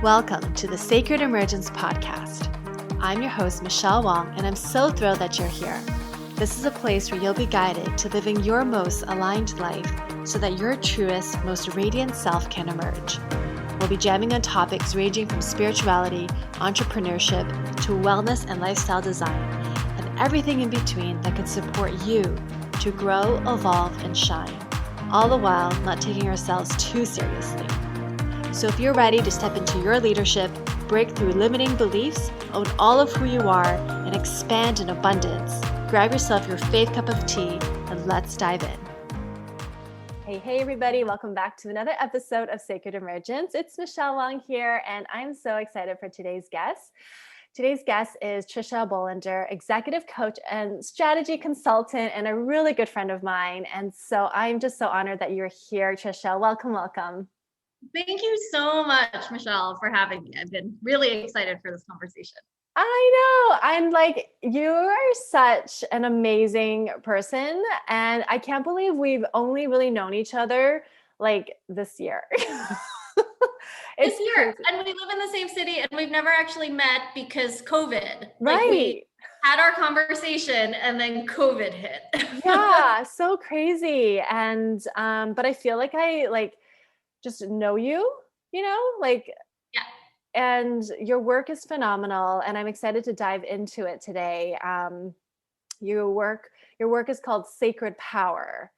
Welcome to the Sacred Emergence Podcast. I'm your host, Michelle Wong, and I'm so thrilled that you're here. This is a place where you'll be guided to living your most aligned life so that your truest, most radiant self can emerge. We'll be jamming on topics ranging from spirituality, entrepreneurship, to wellness and lifestyle design, and everything in between that can support you to grow, evolve, and shine, all the while not taking ourselves too seriously. So if you're ready to step into your leadership, break through limiting beliefs, own all of who you are, and expand in abundance, grab yourself your faith cup of tea and let's dive in. Hey everybody, welcome back to another episode of Sacred Emergence. It's Michelle Wong here, and I'm so excited for today's guest. Today's guest is Tricia Bolender, executive coach and strategy consultant, and a really good friend of mine. And so I'm just so honored that you're here, Tricia. Welcome. Thank you so much, Michelle, for having me. I've been really excited for this conversation. I know. I'm like, you are such an amazing person. And I can't believe we've only really known each other like this year. This year. And we live in the same city and we've never actually met because COVID. Right. Like we had our conversation and then COVID hit. Yeah, so crazy. And but I feel like I just know you, yeah. And your work is phenomenal, and I'm excited to dive into it today. Your work is called Sacred Power.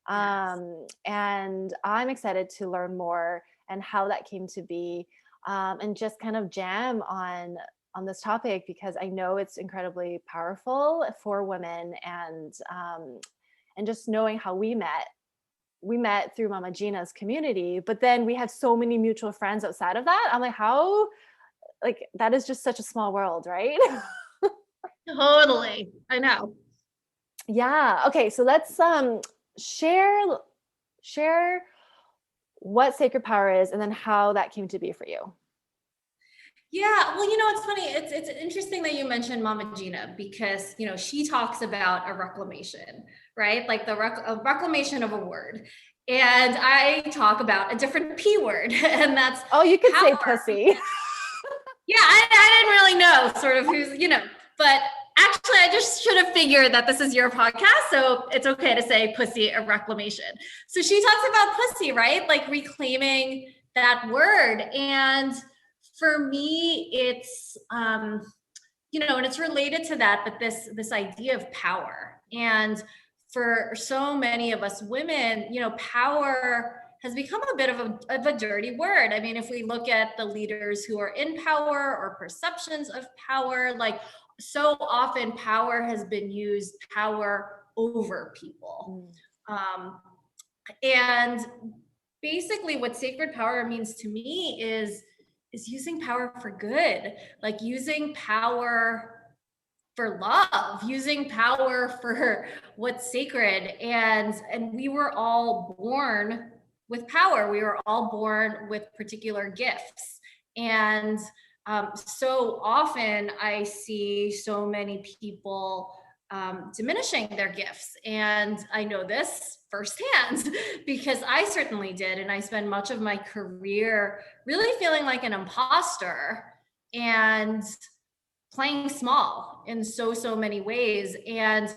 Yes. And I'm excited to learn more and how that came to be, and just kind of jam on this topic, because I know it's incredibly powerful for women, and just knowing how we met through Mama Gina's community, but then we have so many mutual friends outside of that. I'm like, how, that is just such a small world, right? Totally. I know. Yeah. Okay. So let's share what Sacred Power is and then how that came to be for you. Yeah, well, it's funny. It's interesting that you mentioned Mama Gina, because, she talks about a reclamation, right? Like a reclamation of a word. And I talk about a different P word, and that's you could power. say pussy. Yeah, I didn't really know sort of who's, but actually I just should have figured that this is your podcast. So it's okay to say pussy, a reclamation. So she talks about pussy, right? Like reclaiming that word. And for me, it's, and it's related to that, but this idea of power. And for so many of us women, power has become a bit of a dirty word. I mean, if we look at the leaders who are in power or perceptions of power, like so often power has been used power over people. And basically what sacred power means to me is using power for good, like using power for love, using power for what's sacred. And we were all born with power. We were all born with particular gifts. And so often I see so many people diminishing their gifts. And I know this firsthand because I certainly did. And I spent much of my career really feeling like an imposter and playing small in so many ways. And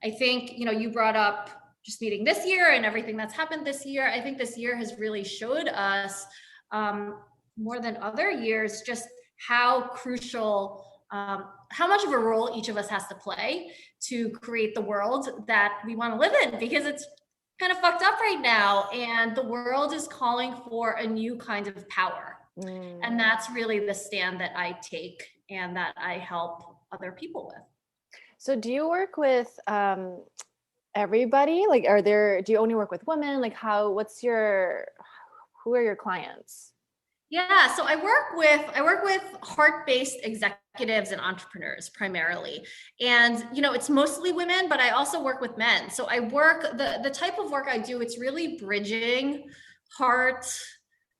I think, you brought up just meeting this year and everything that's happened this year. I think this year has really showed us more than other years just how crucial, how much of a role each of us has to play to create the world that we want to live in, because it's kind of fucked up right now. And the world is calling for a new kind of power. And that's really the stand that I take and that I help other people with. So do you work with everybody? Do you only work with women? Who are your clients? Yeah, so I work with heart-based executives and entrepreneurs primarily. And, it's mostly women, but I also work with men. So I work, the type of work I do, it's really bridging heart,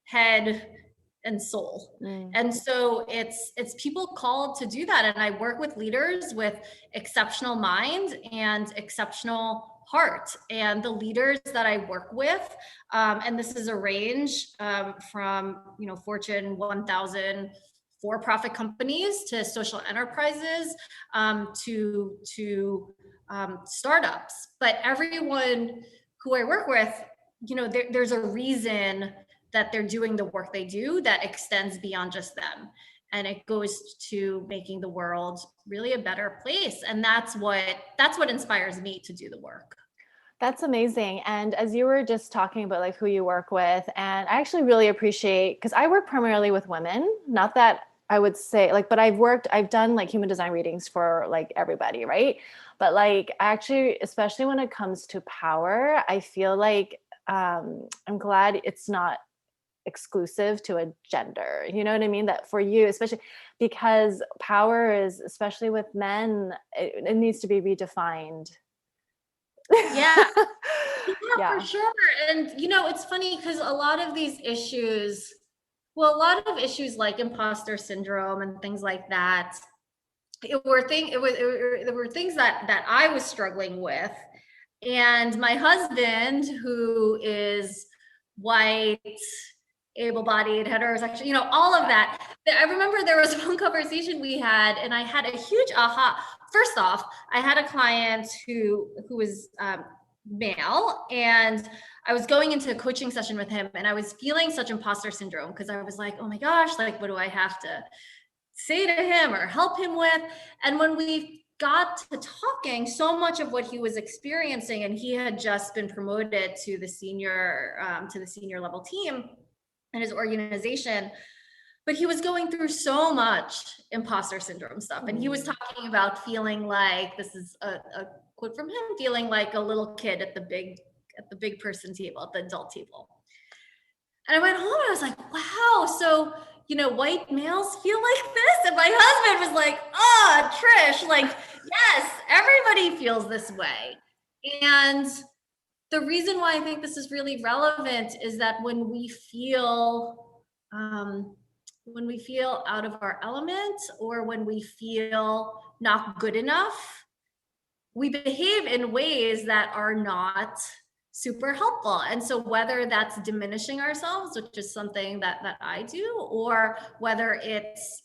head, and soul. And so it's people called to do that. And I work with leaders with exceptional mind and exceptional heart. And the leaders that I work with, and this is a range from, Fortune 1000 for-profit companies to social enterprises, to startups. But everyone who I work with, there's a reason that they're doing the work they do that extends beyond just them. And it goes to making the world really a better place. And that's what inspires me to do the work. That's amazing. And as you were just talking about like who you work with, and I actually really appreciate, because I work primarily with women, not that I would say like, but I've done like human design readings for like everybody, right? But like actually, especially when it comes to power, I feel like I'm glad it's not exclusive to a gender. You know what I mean? That for you, especially because power is, especially with men, it needs to be redefined. Yeah. Yeah, Yeah. for sure. And it's funny because a lot of issues like imposter syndrome and things like that, there were things that I was struggling with. And my husband, who is white, able-bodied, heterosexual, all of that. I remember there was one conversation we had, and I had a huge aha. First off, I had a client who was male, and I was going into a coaching session with him, and I was feeling such imposter syndrome because I was like, oh my gosh, like, what do I have to say to him or help him with? And when we got to talking, so much of what he was experiencing, and he had just been promoted to the senior level team in his organization, but he was going through so much imposter syndrome stuff. And he was talking about feeling like, this is a quote from him, feeling like a little kid at the big person table, at the adult table. And I went home and I was like, wow, so white males feel like this? And my husband was like, oh, Trish, like, yes, everybody feels this way. And the reason why I think this is really relevant is that when we feel out of our element, or when we feel not good enough, we behave in ways that are not super helpful. And so whether that's diminishing ourselves, which is something that I do, or whether it's,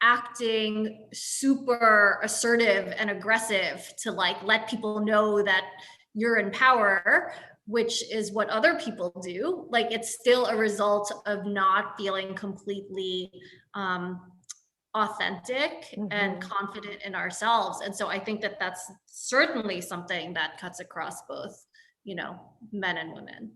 acting super assertive and aggressive to like let people know that you're in power, which is what other people do, like it's still a result of not feeling completely authentic and confident in ourselves. And so I think that that's certainly something that cuts across both, men and women.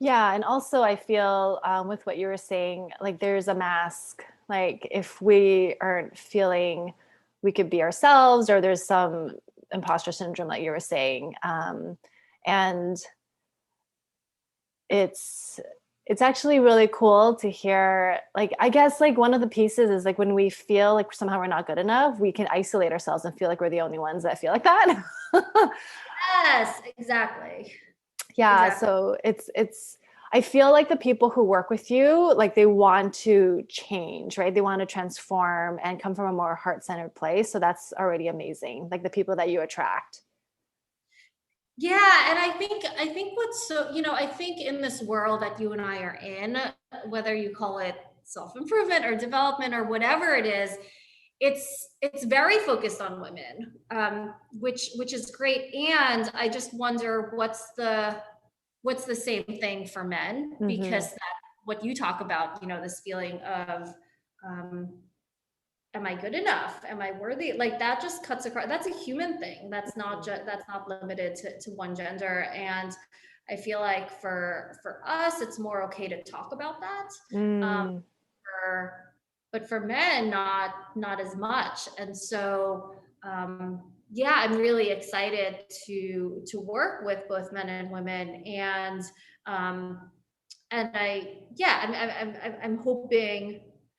Yeah. And also I feel with what you were saying, like there's a mask, like if we aren't feeling we could be ourselves, or there's some imposter syndrome like you were saying. And it's actually really cool to hear, like, I guess like one of the pieces is like when we feel like somehow we're not good enough, we can isolate ourselves and feel like we're the only ones that feel like that. Yes, exactly. Yeah. Exactly. So it's, I feel like the people who work with you, like they want to change, right? They want to transform and come from a more heart-centered place. So that's already amazing. Like the people that you attract. Yeah. And I think what's so, I think in this world that you and I are in, whether you call it self-improvement or development or whatever it is, it's very focused on women, which is great. And I just wonder what's the same thing for men, because that what you talk about, this feeling of, am I good enough? Am I worthy? Like that just cuts across. That's a human thing. That's not that's not limited to one gender. And I feel like for us, it's more okay to talk about that. But for men, not as much. And so, yeah, I'm really excited to work with both men and women. And I'm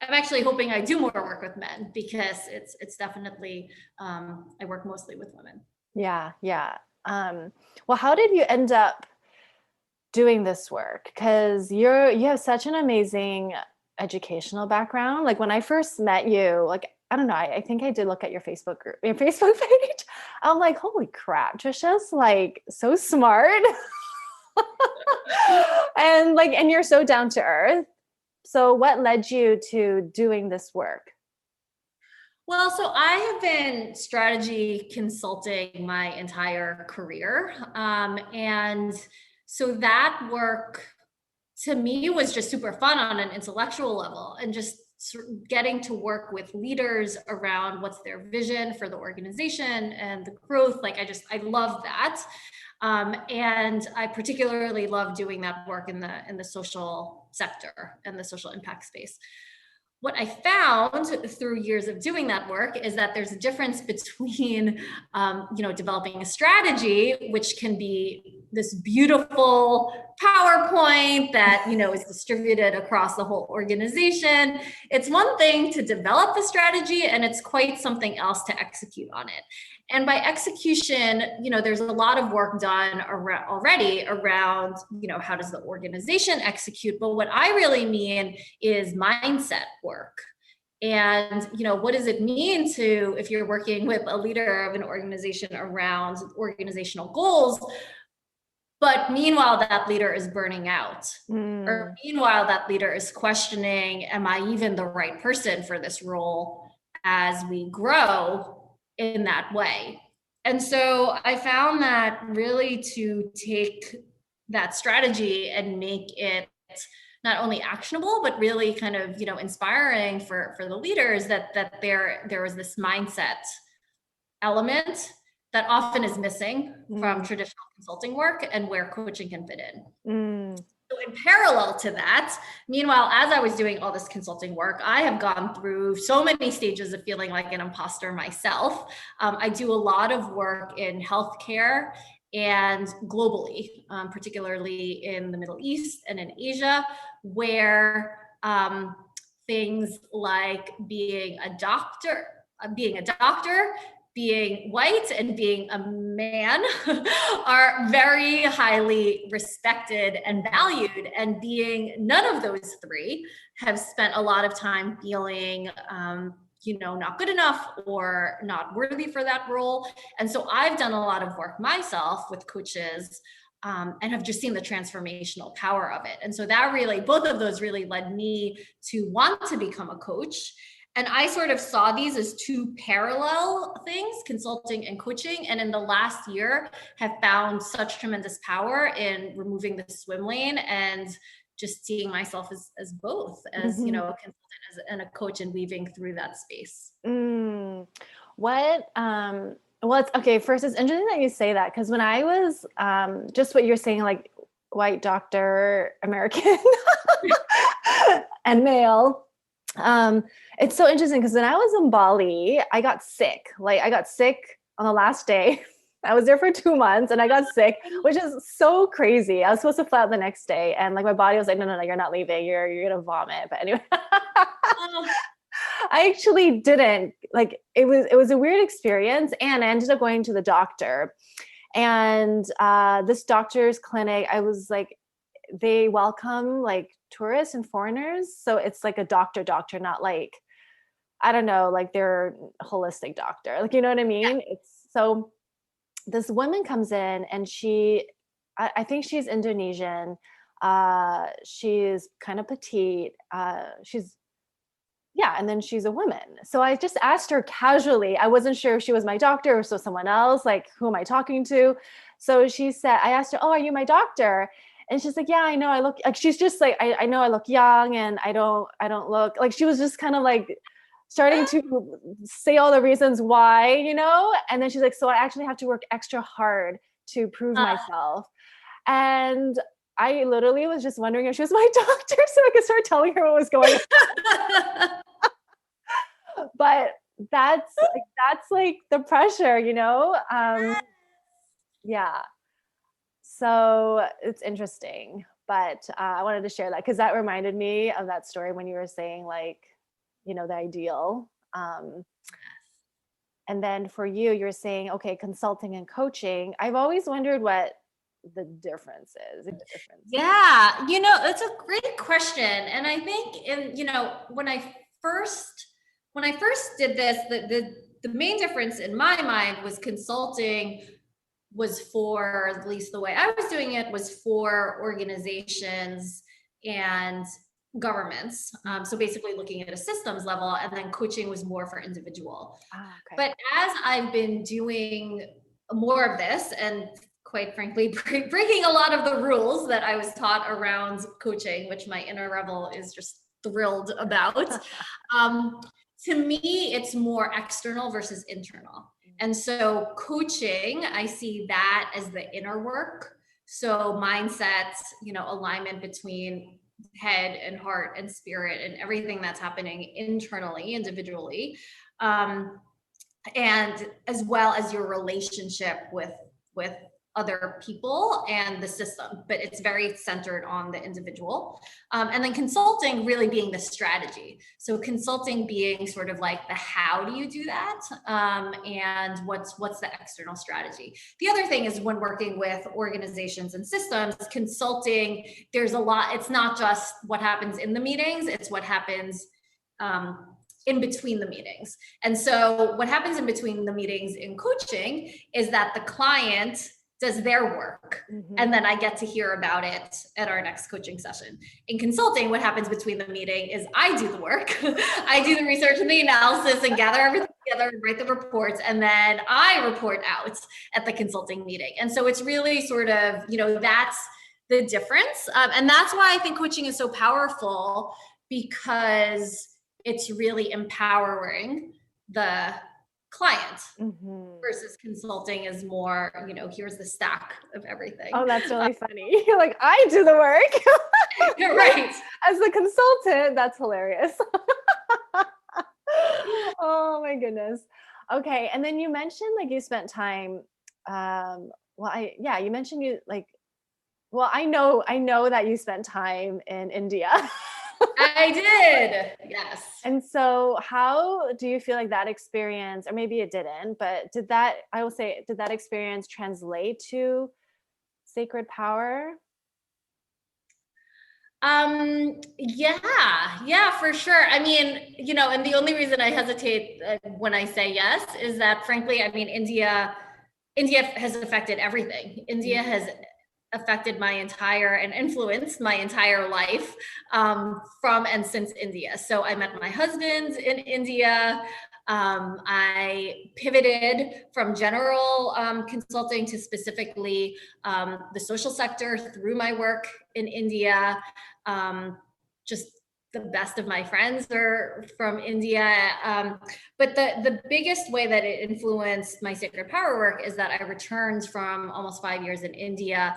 actually hoping I do more work with men, because it's definitely, I work mostly with women. Yeah. Yeah. Well, how did you end up doing this work? Because you have such an amazing educational background. Like when I first met you, like, I don't know, I think I did look at your Facebook page. I'm like, holy crap, Tricia's like so smart. And you're so down to earth. So what led you to doing this work? Well, so I have been strategy consulting my entire career. And so that work to me was just super fun on an intellectual level, and just getting to work with leaders around what's their vision for the organization and the growth. Like I love that. And I particularly love doing that work in the social sector and the social impact space. What I found through years of doing that work is that there's a difference between, developing a strategy, which can be this beautiful PowerPoint that, is distributed across the whole organization. It's one thing to develop the strategy, and it's quite something else to execute on it. And by execution, there's a lot of work done already around, how does the organization execute? But what I really mean is mindset work. And, what does it mean if you're working with a leader of an organization around organizational goals, but meanwhile, that leader is burning out. Or meanwhile, that leader is questioning, am I even the right person for this role as we grow in that way? And so I found that really to take that strategy and make it not only actionable, but really kind of, inspiring for the leaders, that there was this mindset element that often is missing from traditional consulting work, and where coaching can fit in. So in parallel to that, meanwhile, as I was doing all this consulting work, I have gone through so many stages of feeling like an imposter myself. I do a lot of work in healthcare and globally, particularly in the Middle East and in Asia, where things like being a doctor, being white, and being a man are very highly respected and valued. And being none of those three, have spent a lot of time feeling, not good enough or not worthy for that role. And so I've done a lot of work myself with coaches, and have just seen the transformational power of it. And so both of those really led me to want to become a coach. And I sort of saw these as two parallel things, consulting and coaching. And in the last year, have found such tremendous power in removing the swim lane and just seeing myself as both, as, a consultant and a coach, and weaving through that space. Well, it's okay. First, it's interesting that you say that, because when I was just what you're saying, like white doctor, American and male, it's so interesting, because when I was in Bali, I got sick. Like I got sick on the last day. I was there for 2 months and I got sick, which is so crazy. I was supposed to fly out the next day, and like my body was like, no, you're not leaving. You're gonna vomit. But anyway, I actually didn't. Like it was a weird experience, and I ended up going to the doctor. And this doctor's clinic, I was like, they welcome like tourists and foreigners. So it's like a doctor, not like, I don't know, like they're holistic doctor. Like, you know what I mean? Yeah. It's so this woman comes in, and I think she's Indonesian. She's kind of petite. And then she's a woman. So I just asked her casually. I wasn't sure if she was my doctor or so someone else, like, who am I talking to? So I asked her, oh, are you my doctor? And she's like, yeah, I know I look like, she's just like, I know I look young, and I don't look like, she was just kind of like starting to say all the reasons why, and then she's like, so I actually have to work extra hard to prove myself. And I literally was just wondering if she was my doctor so I could start telling her what was going on. But that's like the pressure, yeah. So it's interesting, but I wanted to share that because that reminded me of that story when you were saying like, the ideal. And then for you, you're saying, okay, consulting and coaching. I've always wondered what the difference is. Yeah, it's a great question. And I think when I first did this, the main difference in my mind was consulting was for, at least the way I was doing it, was for organizations and governments. So basically looking at a systems level, and then coaching was more for individual. Okay. But as I've been doing more of this, and quite frankly, breaking a lot of the rules that I was taught around coaching, which my inner rebel is just thrilled about, to me, it's more external versus internal. And so coaching, I see that as the inner work. So mindset, alignment between head and heart and spirit and everything that's happening internally, individually, and as well as your relationship with other people and the system, but it's very centered on the individual. And then consulting really being the strategy. So consulting being sort of like the how do you do that, and what's the external strategy. The other thing is when working with organizations and systems, consulting, there's a lot, it's not just what happens in the meetings, it's what happens in between the meetings. And so what happens in between the meetings in coaching is that the client does their work, and then I get to hear about it at our next coaching session. In consulting, what happens between the meeting is I do the work. I do the research and the analysis and gather everything together and write the reports, and then I report out at the consulting meeting. And so it's really sort of, that's the difference. And that's why I think coaching is so powerful, because it's really empowering the client, versus consulting is more, here's the stack of everything. Oh, that's really funny. You're like, I do the work. You're right. As the consultant, that's hilarious. Oh my goodness. Okay. And then you mentioned like you spent time, you mentioned I know that you spent time in India. I did. Yes. And so how do you feel like that experience, or maybe it didn't, but did that experience translate to sacred power? Yeah, for sure. I mean, and the only reason I hesitate when I say yes is that, frankly, I mean, India has affected everything. India has affected my entire and influenced my entire life from and since India. So I met my husband in India. I pivoted from general consulting to specifically the social sector through my work in India. Just the best of my friends are from India. But the biggest way that it influenced my sacred power work is that I returned from almost 5 years in India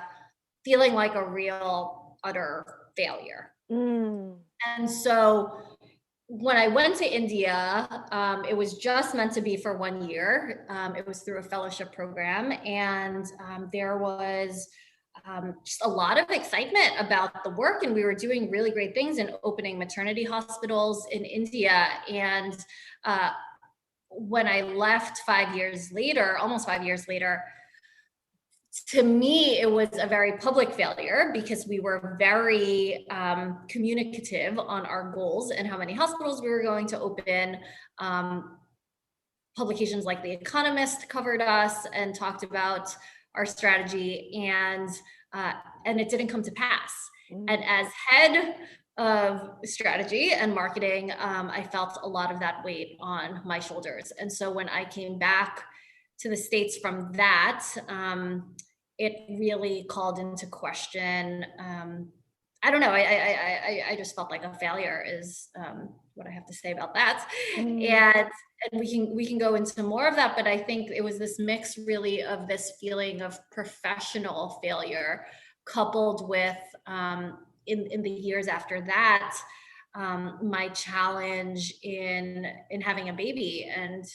feeling like a real utter failure. And so when I went to India, it was just meant to be for 1 year. It was through a fellowship program, and there was just a lot of excitement about the work, and we were doing really great things in opening maternity hospitals in India. And when I left 5 years later, almost 5 years later, to me, it was a very public failure, because we were very communicative on our goals and how many hospitals we were going to open. Publications like The Economist covered us and talked about our strategy, and it didn't come to pass. And as head of strategy and marketing, I felt a lot of that weight on my shoulders. And so when I came back to the States from that, it really called into question. I don't know. I just felt like a failure is what I have to say about that. And we can go into more of that, but I think it was this mix really of this feeling of professional failure, coupled with in the years after that, my challenge in having a baby and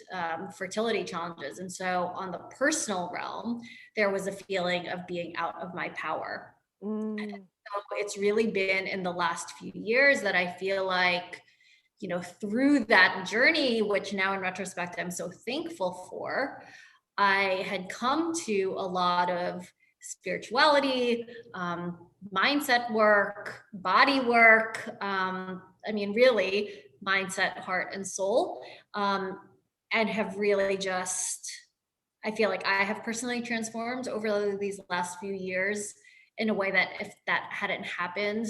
fertility challenges. And so on the personal realm, there was a feeling of being out of my power. And so it's really been in the last few years that I feel like, through that journey, which now in retrospect, I'm so thankful for, I had come to a lot of spirituality, mindset work, body work, really mindset, heart, and soul. and have really just, I feel like I have personally transformed over these last few years in a way that if that hadn't happened,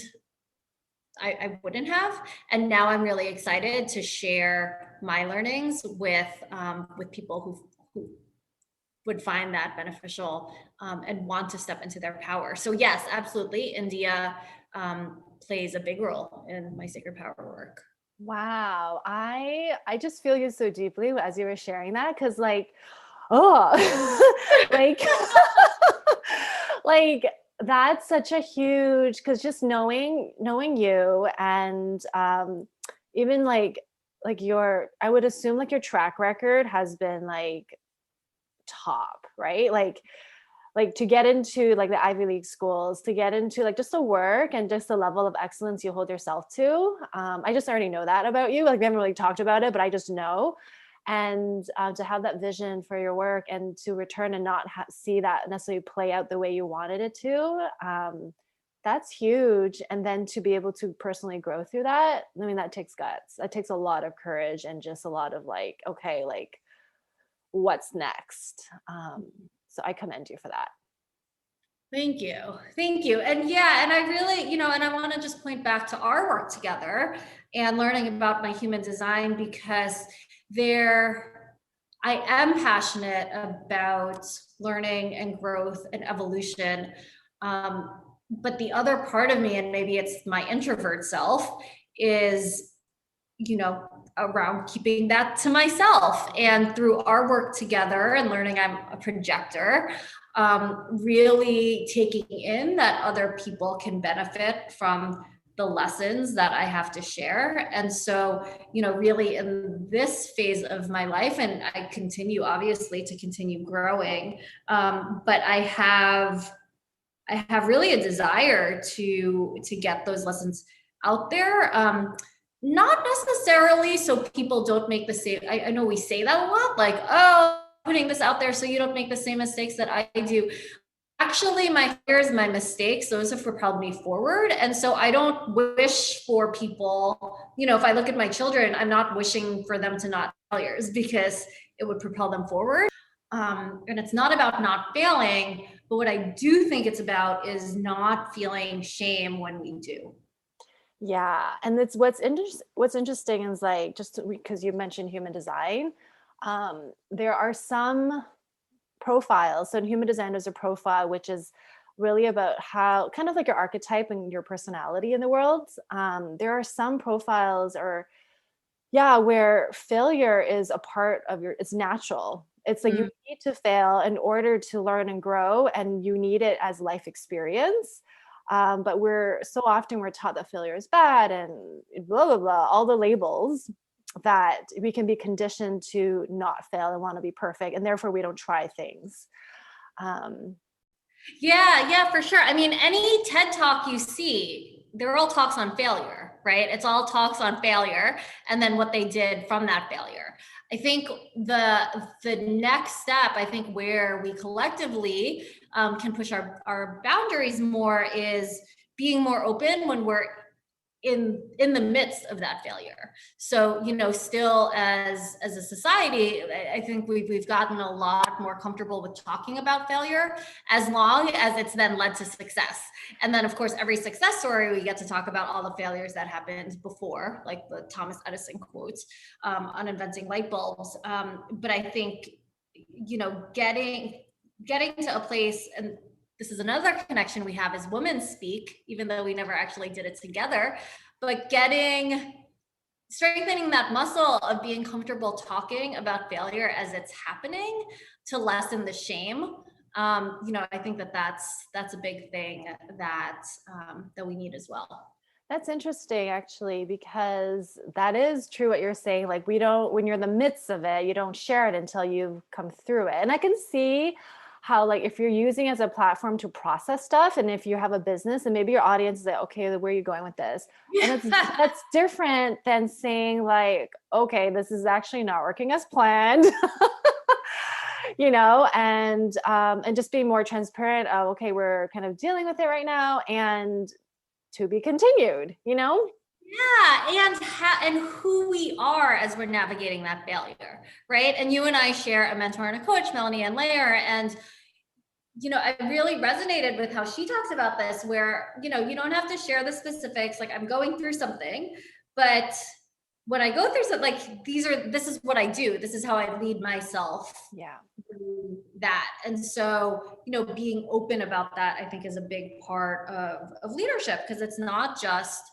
I wouldn't have. And now I'm really excited to share my learnings with people who would find that beneficial, and want to step into their power. So yes, absolutely, India plays a big role in my sacred power work. Wow. I just feel you so deeply as you were sharing that, because like, oh, like like that's such a huge, because just knowing you, and even like your, I would assume like your track record has been like top, right? Like to get into like the Ivy League schools, to get into like just the work and just the level of excellence you hold yourself to. I just already know that about you. Like we haven't really talked about it, but I just know. And to have that vision for your work and to return and not see that necessarily play out the way you wanted it to, that's huge. And then to be able to personally grow through that, I mean, that takes guts. That takes a lot of courage and just a lot of like, okay, like what's next? So I commend you for that. Thank you. Thank you. And yeah, and I really, and I want to just point back to our work together and learning about my human design, because I am passionate about learning and growth and evolution. But the other part of me, and maybe it's my introvert self, is, around keeping that to myself. And through our work together and learning I'm a projector, really taking in that other people can benefit from the lessons that I have to share. And so, really in this phase of my life, and I continue obviously to continue growing, but I have really a desire to get those lessons out there. Not necessarily so people don't make the same, I know we say that a lot, like, oh, putting this out there so you don't make the same mistakes that I do. Actually, my fears, my mistakes, those have propelled me forward. And so I don't wish for people, if I look at my children, I'm not wishing for them to not failures, because it would propel them forward. And it's not about not failing, but what I do think it's about is not feeling shame when we do. Yeah, and it's what's interesting is like, just because you mentioned human design, there are some profiles. So in human design, there's a profile which is really about how kind of like your archetype and your personality in the world. There are some profiles, or yeah, where failure is a part of it's natural. It's like you need to fail in order to learn and grow, and you need it as life experience. But we're taught that failure is bad and blah, blah, blah, all the labels, that we can be conditioned to not fail and want to be perfect. And therefore we don't try things. Yeah, for sure. I mean, any TED talk you see, they're all talks on failure, right? It's all talks on failure and then what they did from that failure. I think the next step, I think where we collectively can push our boundaries more, is being more open when we're in the midst of that failure. So, still as a society, I think we've gotten a lot more comfortable with talking about failure, as long as it's then led to success. And then of course, every success story, we get to talk about all the failures that happened before, like the Thomas Edison quote, on inventing light bulbs. But I think, getting to a place, and this is another connection we have as women speak, even though we never actually did it together, but strengthening that muscle of being comfortable talking about failure as it's happening to lessen the shame. I think that's a big thing that we need as well. That's interesting, actually, because that is true what you're saying. Like, when you're in the midst of it, you don't share it until you've come through it. And I can see how, like, if you're using it as a platform to process stuff, and if you have a business and maybe your audience is like, okay, where are you going with this? And that's different than saying like, okay, this is actually not working as planned. And just being more transparent of, okay, we're kind of dealing with it right now and to be continued. Yeah, and who we are as we're navigating that failure, right? And you and I share a mentor and a coach, Melanie and Lair, and I really resonated with how she talks about this, where you don't have to share the specifics. Like, I'm going through something, but when I go through something, like, this is what I do. This is how I lead myself. Yeah. Through that. And so, being open about that, I think, is a big part of leadership, because it's not just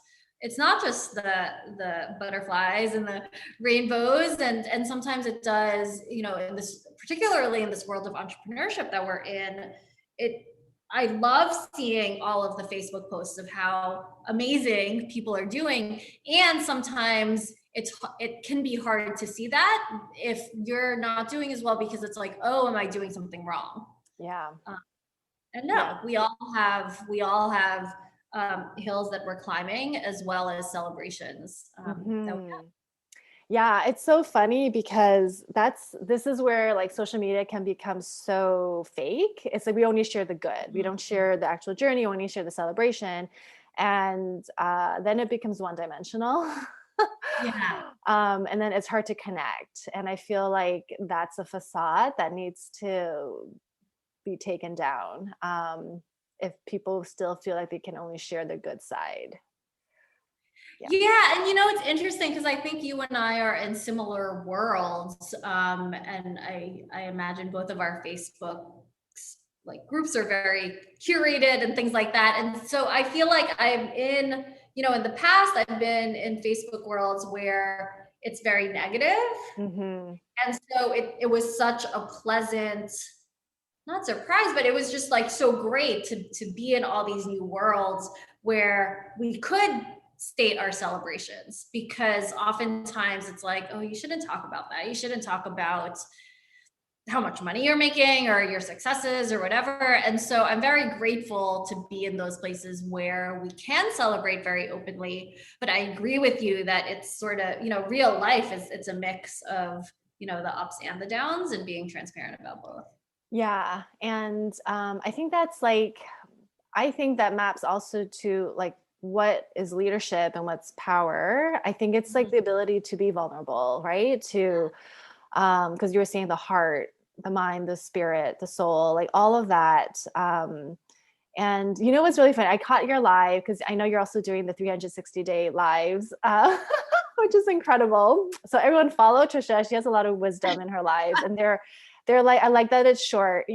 the butterflies and the rainbows, and sometimes it does, in this, particularly in this world of entrepreneurship that we're in, I love seeing all of the Facebook posts of how amazing people are doing, and sometimes it can be hard to see that if you're not doing as well, because it's like, oh, am I doing something wrong? Yeah. And no, we all have hills that we're climbing, as well as celebrations. Yeah, it's so funny because this is where like social media can become so fake. It's like we only share the good. We don't share the actual journey, we only share the celebration. And then it becomes one-dimensional. Yeah. And then it's hard to connect. And I feel like that's a facade that needs to be taken down, if people still feel like they can only share the good side. Yeah, and it's interesting, because I think you and I are in similar worlds, and I imagine both of our Facebook like groups are very curated and things like that. And so I feel like I'm in, in the past, I've been in Facebook worlds where it's very negative. And so it was such a pleasant, not surprise, but it was just like so great to be in all these new worlds where we could state our celebrations, because oftentimes it's like, oh, you shouldn't talk about that. You shouldn't talk about how much money you're making or your successes or whatever. And so I'm very grateful to be in those places where we can celebrate very openly. But I agree with you that it's sort of, real life it's a mix of, the ups and the downs, and being transparent about both. Yeah. And I think that maps also to like what is leadership and what's power. I think it's like the ability to be vulnerable, right? To, because you were saying the heart, the mind, the spirit, the soul, like all of that. And what's really funny? I caught your live because I know you're also doing the 360-day lives, which is incredible. So everyone follow Tricia. She has a lot of wisdom in her lives, and they're like, I like that it's short,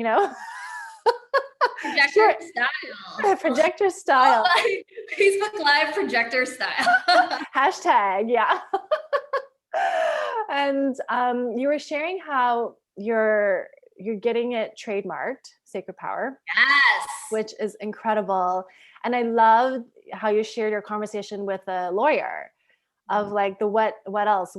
Projector style. Projector style. Facebook Live projector style. Hashtag, yeah. And you were sharing how you're getting it trademarked, Sacred Power. Yes. Which is incredible. And I love how you shared your conversation with a lawyer of like the what else?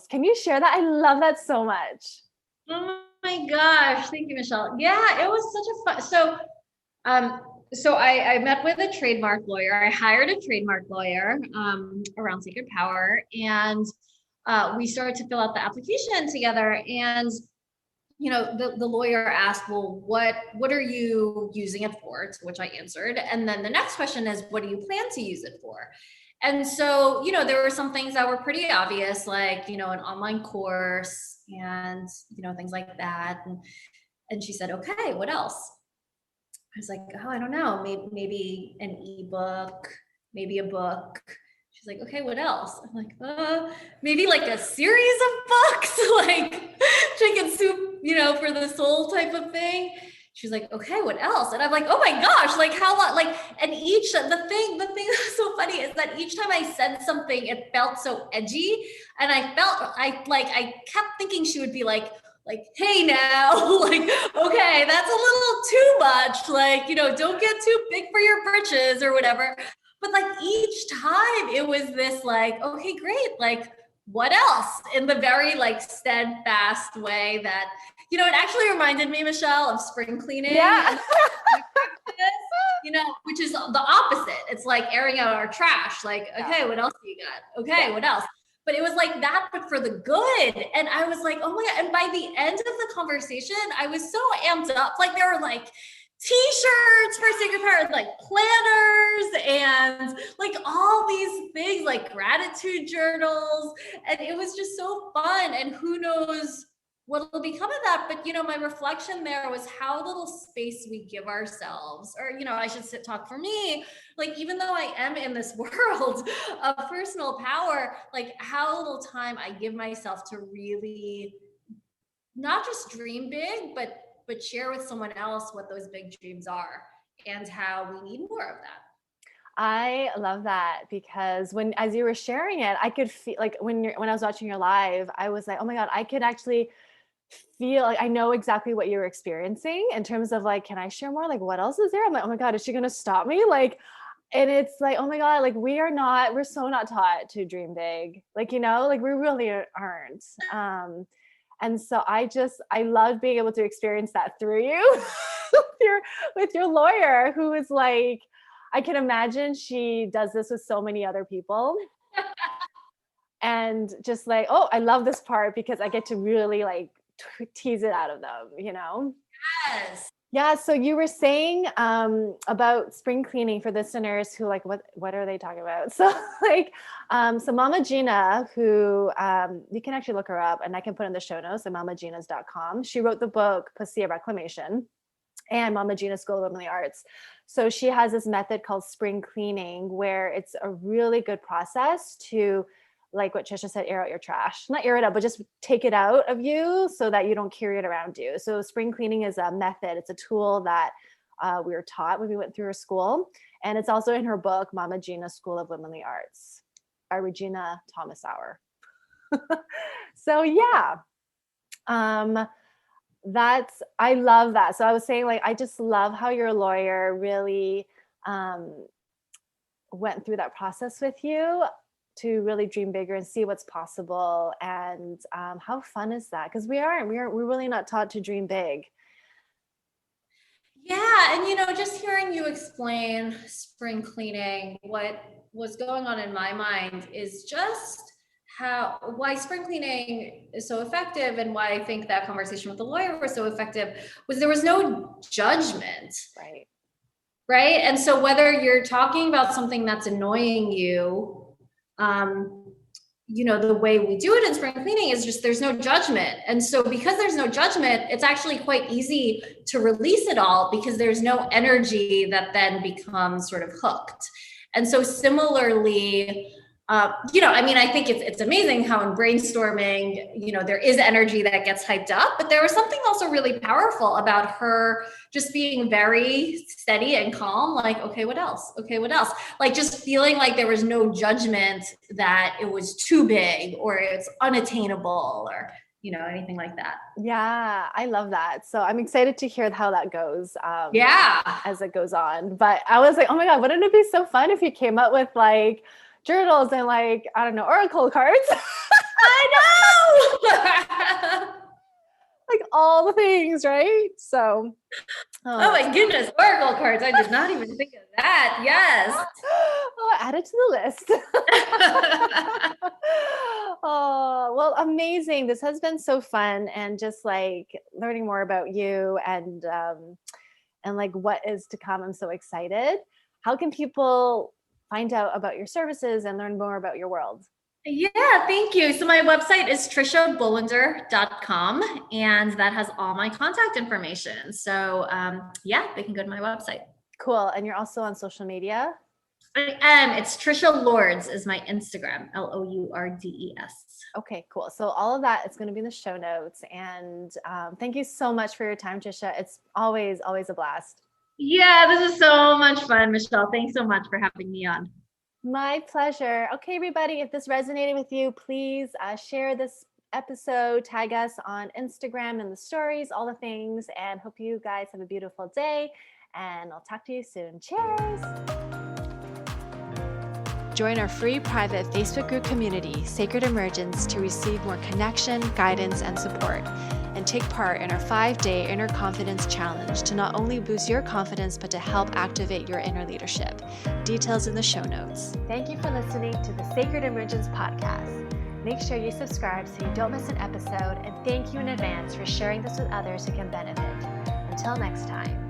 Can you share that? I love that so much. Oh my gosh. Thank you, Michelle. Yeah, it was such a fun. So I met with a trademark lawyer. I hired a trademark lawyer around Sacred Power, and we started to fill out the application together. And the lawyer asked, well, what are you using it for? To which I answered. And then the next question is, what do you plan to use it for? And so, there were some things that were pretty obvious, like, an online course and, things like that. And she said, okay, what else? I was like, oh, I don't know, maybe an ebook, maybe a book. She's like, okay, what else? I'm like, maybe like a series of books, like Chicken Soup, for the soul type of thing. She's like, okay, what else? And I'm like, oh my gosh, like how long? Like, and the thing that's so funny is that each time I said something, it felt so edgy. And I kept thinking she would be like, hey now, like, okay, that's a little too much. Like, don't get too big for your britches or whatever. But like each time it was this like, okay, great. Like, what else? In the very like steadfast way that, it actually reminded me, Michelle, of spring cleaning. Yeah. Which is the opposite. It's like airing out our trash. Like, okay, what else do you got? Okay, what else? But it was like that, but for the good. And I was like, oh my God. And by the end of the conversation, I was so amped up. Like there were like t-shirts for Sacred Power, like planners and like all these things, like gratitude journals. And it was just so fun. And who knows what will become of that. But, my reflection there was how little space we give ourselves, or, I should talk for me. Like, even though I am in this world of personal power, like how little time I give myself to really not just dream big, but share with someone else what those big dreams are and how we need more of that. I love that, because as you were sharing it, I could feel like when I was watching your live, I was like, oh my God, I could actually feel like I know exactly what you were experiencing in terms of like, can I share more? Like, what else is there? I'm like, oh my God, is she going to stop me? Like, and it's like, oh my God, like we're so not taught to dream big. Like, like we really aren't. And so I love being able to experience that through you with your lawyer, who is like, I can imagine she does this with so many other people. And just like, oh, I love this part because I get to really like tease it out of them, Yes. Yeah. So you were saying about spring cleaning for listeners who like, what are they talking about? So like, so Mama Gina, who you can actually look her up, and I can put in the show notes at mamaginas.com. She wrote the book Pussy of Reclamation and Mama Gina School of Womenly Arts. So she has this method called spring cleaning, where it's a really good process to, like what Tricia said, air out your trash. Not air it out, but just take it out of you so that you don't carry it around you. So spring cleaning is a method. It's a tool that we were taught when we went through our school. And it's also in her book, Mama Gina School of Womenly Arts by Regina Thomas Sauer. So yeah, I love that. So I was saying, like, I just love how your lawyer really went through that process with you to really dream bigger and see what's possible. And how fun is that? Because we're really not taught to dream big. Yeah. And, just hearing you explain spring cleaning, what was going on in my mind is just why spring cleaning is so effective, and why I think that conversation with the lawyer was so effective was there was no judgment. Right. And so whether you're talking about something that's annoying you, the way we do it in spring cleaning is just there's no judgment. And so because there's no judgment, it's actually quite easy to release it all, because there's no energy that then becomes sort of hooked. And so similarly, I think it's amazing how in brainstorming, there is energy that gets hyped up, but there was something also really powerful about her just being very steady and calm. Like, okay, what else? Okay, what else? Like just feeling like there was no judgment that it was too big or it's unattainable or, anything like that. Yeah, I love that. So I'm excited to hear how that goes. As it goes on. But I was like, oh my God, wouldn't it be so fun if you came up with like journals and like, I don't know, oracle cards. I know. Like all the things, right? So. Oh my goodness, oracle cards. I did not even think of that. Yes. Oh, add it to the list. Oh, well, amazing. This has been so fun, and just like learning more about you and like what is to come. I'm so excited. How can people find out about your services and learn more about your world? Yeah, thank you. So my website is triciabolender.com, and that has all my contact information. So they can go to my website. Cool. And you're also on social media? I am. It's Tricia Lords is my Instagram, Lourdes. Okay, cool. So all of that is going to be in the show notes. And thank you so much for your time, Tricia. It's always a blast. Yeah, this is so much fun, Michelle. Thanks so much for having me on. My pleasure. Okay, everybody, if this resonated with you, please share this episode, tag us on Instagram and the stories, all the things, and hope you guys have a beautiful day, and I'll talk to you soon. Cheers. Join our free private Facebook group community, Sacred Emergence, to receive more connection, guidance, and support, and take part in our 5-day Inner Confidence Challenge to not only boost your confidence, but to help activate your inner leadership. Details in the show notes. Thank you for listening to the Sacred Emergence podcast. Make sure you subscribe so you don't miss an episode, and thank you in advance for sharing this with others who can benefit. Until next time.